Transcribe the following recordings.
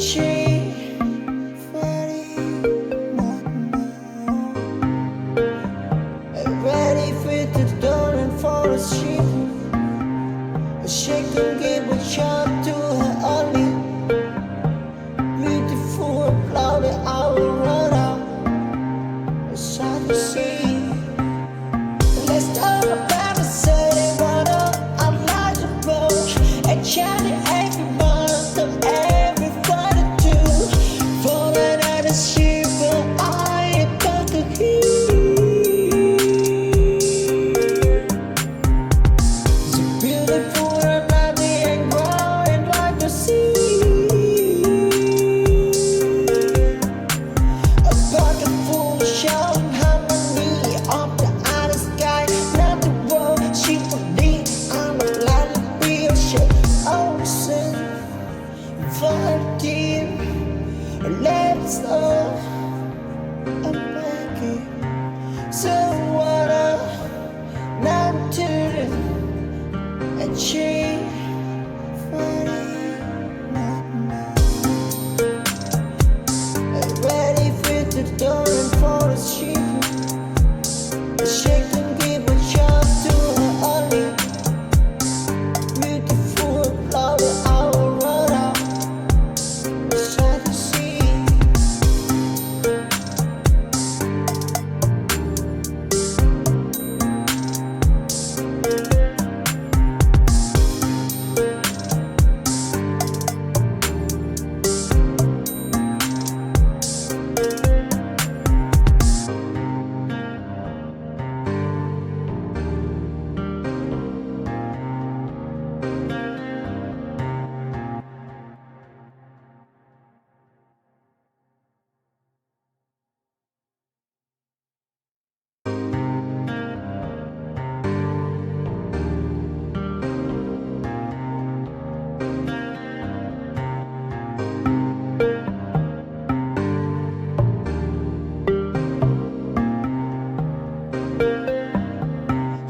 tree ready, ready for the dawn and for the sheep. She can give a shot to her only beautiful cloudy I will run out beside the sea. Let's talk about the city water. I'm like a boat and chatting everyone to everybody too. Falling out the sheep, but I am about to hear. It's a beautiful and and growing like the sea. A bucket full of showing harmony of the outer sky, not the world she would need. I'm a lot of real shit. Ocean, far deep, let's go. I'm begging, so water, not to a tree. Ready for the dawn and for the sheep. She can give a shot to her only beautiful cloudy I will run out beside the sea.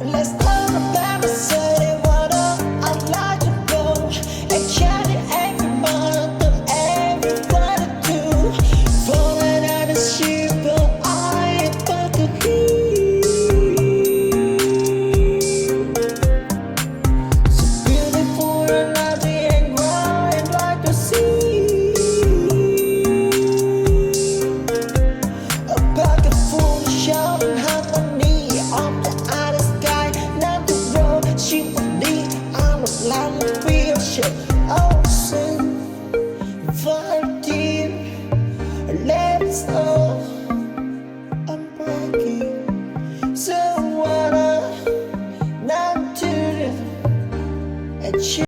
Let's talk about the city water. I'd like to go and chat to everyone, to everybody too. Falling out the sheep, but I am about to hear. So beautiful and lovely and growing like the sea. A bucket full of shouting harmony of the outer sky, not the world she would need. I'm a lot of real shit. Ocean, far deep, let's go. I'm begging, so water, not to a tree.